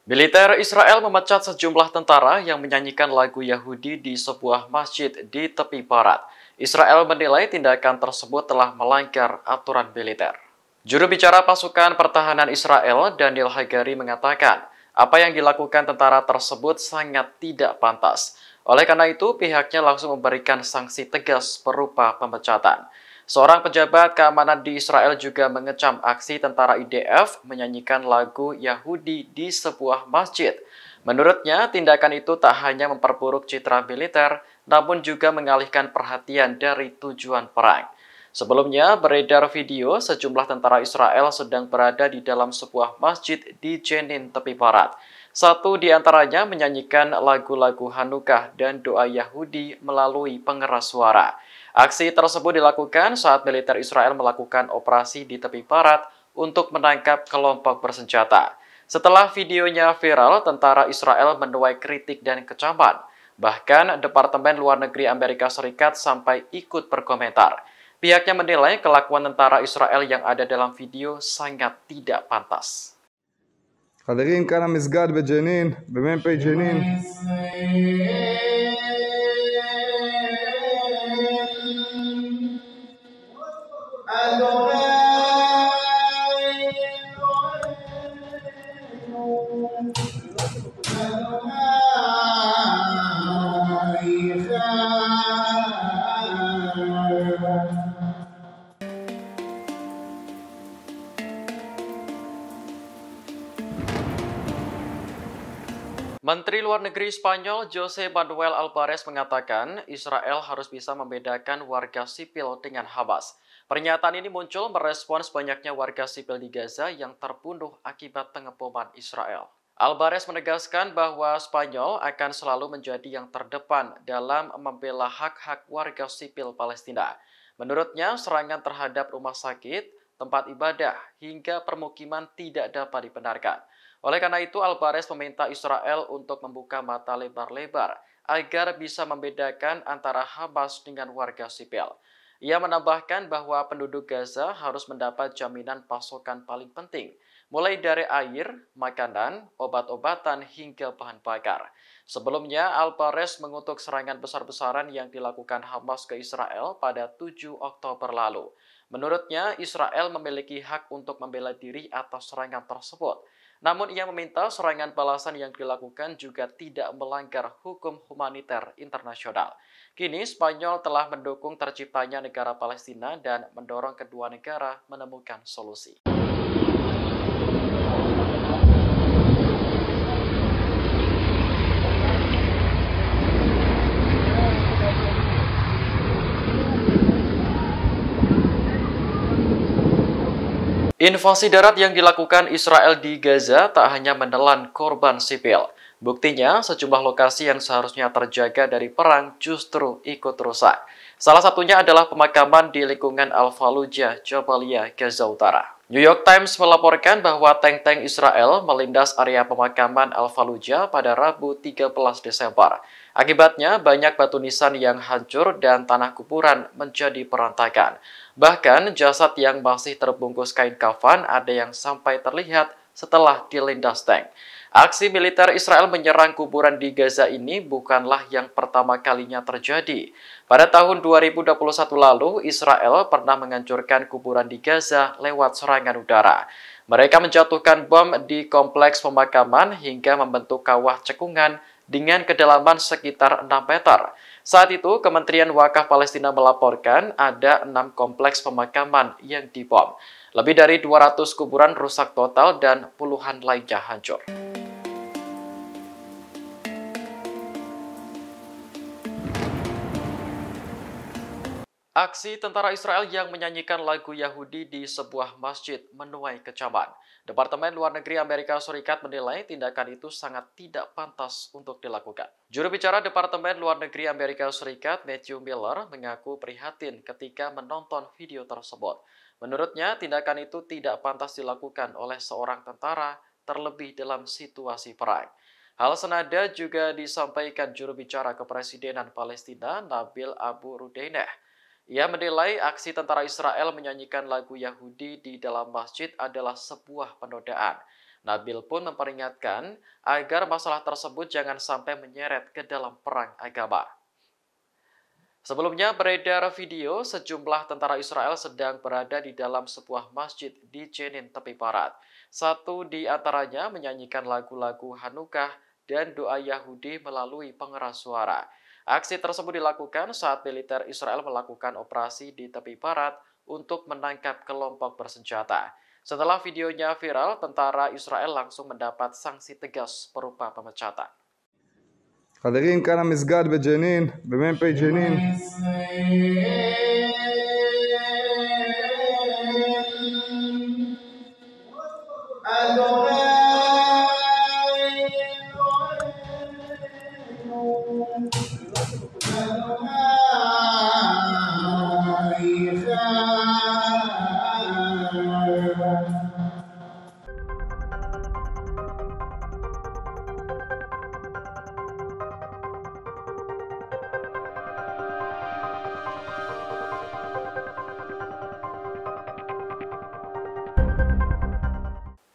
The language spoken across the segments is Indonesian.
Militer Israel memecat sejumlah tentara yang menyanyikan lagu Yahudi di sebuah masjid di tepi barat. Israel menilai tindakan tersebut telah melanggar aturan militer. Juru bicara pasukan pertahanan Israel, Daniel Hagari, mengatakan apa yang dilakukan tentara tersebut sangat tidak pantas. Oleh karena itu, pihaknya langsung memberikan sanksi tegas berupa pemecatan. Seorang pejabat keamanan di Israel juga mengecam aksi tentara IDF menyanyikan lagu Yahudi di sebuah masjid. Menurutnya, tindakan itu tak hanya memperburuk citra militer, namun juga mengalihkan perhatian dari tujuan perang. Sebelumnya, beredar video sejumlah tentara Israel sedang berada di dalam sebuah masjid di Jenin, tepi barat. Satu di antaranya menyanyikan lagu-lagu Hanukkah dan doa Yahudi melalui pengeras suara. Aksi tersebut dilakukan saat militer Israel melakukan operasi di tepi barat untuk menangkap kelompok bersenjata. Setelah videonya viral, tentara Israel menuai kritik dan kecaman. Bahkan, Departemen Luar Negeri Amerika Serikat sampai ikut berkomentar. Pihaknya menilai kelakuan tentara Israel yang ada dalam video sangat tidak pantas. חברים, כאן המסגד בג'נין, במ"פ ג'נין. Menteri Luar Negeri Spanyol José Manuel Albares mengatakan Israel harus bisa membedakan warga sipil dengan Hamas. Pernyataan ini muncul merespons banyaknya warga sipil di Gaza yang terbunuh akibat pengeboman Israel. Albares menegaskan bahwa Spanyol akan selalu menjadi yang terdepan dalam membela hak-hak warga sipil Palestina. Menurutnya, serangan terhadap rumah sakit, tempat ibadah, hingga permukiman tidak dapat dibenarkan. Oleh karena itu, Albares meminta Israel untuk membuka mata lebar-lebar agar bisa membedakan antara Hamas dengan warga sipil. Ia menambahkan bahwa penduduk Gaza harus mendapat jaminan pasokan paling penting, mulai dari air, makanan, obat-obatan, hingga bahan bakar. Sebelumnya, Albares mengutuk serangan besar-besaran yang dilakukan Hamas ke Israel pada 7 Oktober lalu. Menurutnya, Israel memiliki hak untuk membela diri atas serangan tersebut. Namun ia meminta serangan balasan yang dilakukan juga tidak melanggar hukum humaniter internasional. Kini Spanyol telah mendukung terciptanya negara Palestina dan mendorong kedua negara menemukan solusi. Invasi darat yang dilakukan Israel di Gaza tak hanya menelan korban sipil. Buktinya, sejumlah lokasi yang seharusnya terjaga dari perang justru ikut rusak. Salah satunya adalah pemakaman di lingkungan Al-Fallujah, Jabalia, Gaza Utara. New York Times melaporkan bahwa tank-tank Israel melindas area pemakaman Al-Fallujah pada Rabu 13 Desember. Akibatnya, banyak batu nisan yang hancur dan tanah kuburan menjadi berantakan. Bahkan, jasad yang masih terbungkus kain kafan ada yang sampai terlihat setelah dilindas tank. Aksi militer Israel menyerang kuburan di Gaza ini bukanlah yang pertama kalinya terjadi. Pada tahun 2021 lalu, Israel pernah menghancurkan kuburan di Gaza lewat serangan udara. Mereka menjatuhkan bom di kompleks pemakaman hingga membentuk kawah cekungan dengan kedalaman sekitar 6 meter. Saat itu, Kementerian Wakaf Palestina melaporkan ada 6 kompleks pemakaman yang dibom. Lebih dari 200 kuburan rusak total dan puluhan lainnya hancur. Aksi tentara Israel yang menyanyikan lagu Yahudi di sebuah masjid menuai kecaman. Departemen Luar Negeri Amerika Serikat menilai tindakan itu sangat tidak pantas untuk dilakukan. Juru bicara Departemen Luar Negeri Amerika Serikat, Matthew Miller, mengaku prihatin ketika menonton video tersebut. Menurutnya, tindakan itu tidak pantas dilakukan oleh seorang tentara terlebih dalam situasi perang. Hal senada juga disampaikan juru bicara Kepresidenan Palestina, Nabil Abu Rudaineh. Ia menilai aksi tentara Israel menyanyikan lagu Yahudi di dalam masjid adalah sebuah penodaan. Nabil pun memperingatkan agar masalah tersebut jangan sampai menyeret ke dalam perang agama. Sebelumnya beredar video sejumlah tentara Israel sedang berada di dalam sebuah masjid di Jenin, tepi barat. Satu di antaranya menyanyikan lagu-lagu Hanukkah dan doa Yahudi melalui pengeras suara. Aksi tersebut dilakukan saat militer Israel melakukan operasi di tepi barat untuk menangkap kelompok bersenjata. Setelah videonya viral, tentara Israel langsung mendapat sanksi tegas berupa pemecatan. חברים, כאן המסגד בג'נין, במ"פ ג'נין.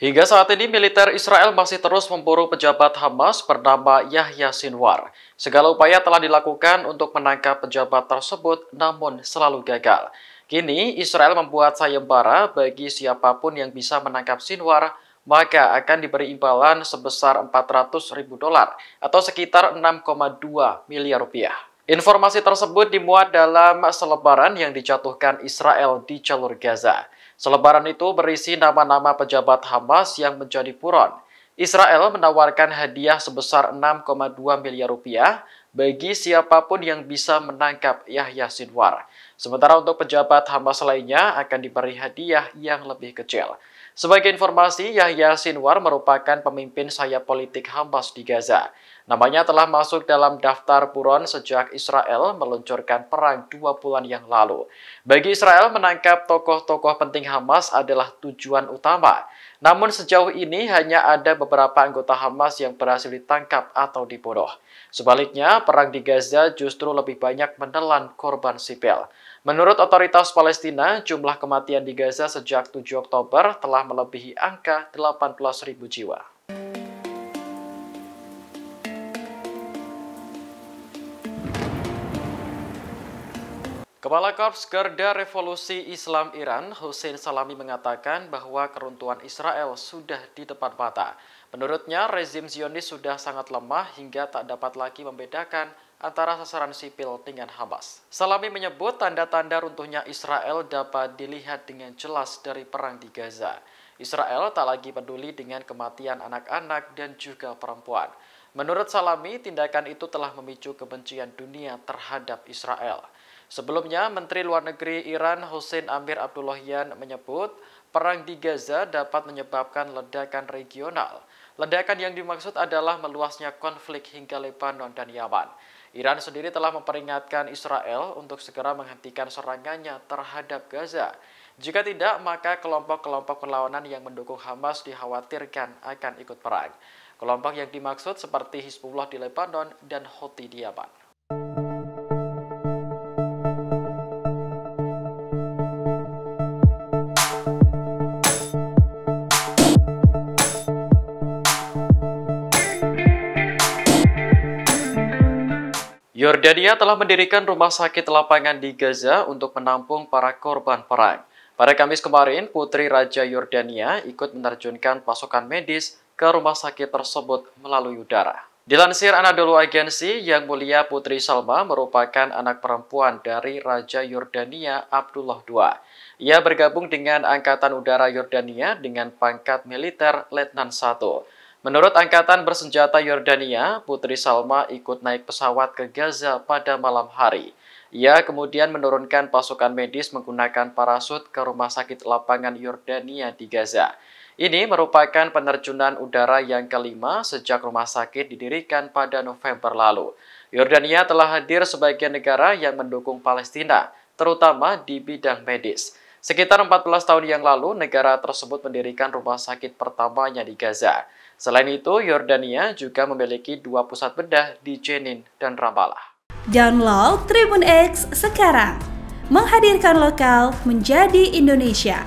Hingga saat ini, militer Israel masih terus memburu pejabat Hamas bernama Yahya Sinwar. Segala upaya telah dilakukan untuk menangkap pejabat tersebut, namun selalu gagal. Kini, Israel membuat sayembara bagi siapapun yang bisa menangkap Sinwar, maka akan diberi imbalan sebesar $400.000 atau sekitar 6,2 miliar rupiah. Informasi tersebut dimuat dalam selebaran yang dijatuhkan Israel di jalur Gaza. Selebaran itu berisi nama-nama pejabat Hamas yang menjadi buron. Israel menawarkan hadiah sebesar 6,2 miliar rupiah bagi siapapun yang bisa menangkap Yahya Sinwar. Sementara untuk pejabat Hamas lainnya akan diberi hadiah yang lebih kecil. Sebagai informasi, Yahya Sinwar merupakan pemimpin sayap politik Hamas di Gaza. Namanya telah masuk dalam daftar buron sejak Israel meluncurkan perang 2 bulan yang lalu. Bagi Israel, menangkap tokoh-tokoh penting Hamas adalah tujuan utama. Namun sejauh ini hanya ada beberapa anggota Hamas yang berhasil ditangkap atau dibunuh. Sebaliknya, perang di Gaza justru lebih banyak menelan korban sipil. Menurut otoritas Palestina, jumlah kematian di Gaza sejak 7 Oktober telah melebihi angka 18.000 jiwa. Kepala Korps Garda Revolusi Islam Iran, Hussein Salami, mengatakan bahwa keruntuhan Israel sudah di depan mata. Menurutnya, rezim Zionis sudah sangat lemah hingga tak dapat lagi membedakan antara sasaran sipil dengan Hamas. Salami menyebut tanda-tanda runtuhnya Israel dapat dilihat dengan jelas dari perang di Gaza. Israel tak lagi peduli dengan kematian anak-anak dan juga perempuan. Menurut Salami, tindakan itu telah memicu kebencian dunia terhadap Israel. Sebelumnya, Menteri Luar Negeri Iran Hossein Amir Abdullahian menyebut perang di Gaza dapat menyebabkan ledakan regional. Ledakan yang dimaksud adalah meluasnya konflik hingga Lebanon dan Yaman. Iran sendiri telah memperingatkan Israel untuk segera menghentikan serangannya terhadap Gaza. Jika tidak, maka kelompok-kelompok perlawanan yang mendukung Hamas dikhawatirkan akan ikut perang. Kelompok yang dimaksud seperti Hizbullah di Lebanon dan Houthi di Yaman. Yordania telah mendirikan rumah sakit lapangan di Gaza untuk menampung para korban perang. Pada Kamis kemarin, Putri Raja Yordania ikut menerjunkan pasukan medis ke rumah sakit tersebut melalui udara. Dilansir Anadolu Agency, Yang Mulia Putri Salma merupakan anak perempuan dari Raja Yordania Abdullah II. Ia bergabung dengan Angkatan Udara Yordania dengan pangkat militer Letnan 1. Menurut Angkatan Bersenjata Yordania, Putri Salma ikut naik pesawat ke Gaza pada malam hari. Ia kemudian menurunkan pasukan medis menggunakan parasut ke rumah sakit lapangan Yordania di Gaza. Ini merupakan penerjunan udara yang kelima sejak rumah sakit didirikan pada November lalu. Yordania telah hadir sebagai negara yang mendukung Palestina, terutama di bidang medis. Sekitar 14 tahun yang lalu, negara tersebut mendirikan rumah sakit pertamanya di Gaza. Selain itu, Yordania juga memiliki 2 pusat bedah di Jenin dan Ramallah. Download Tribun X sekarang, menghadirkan lokal menjadi Indonesia.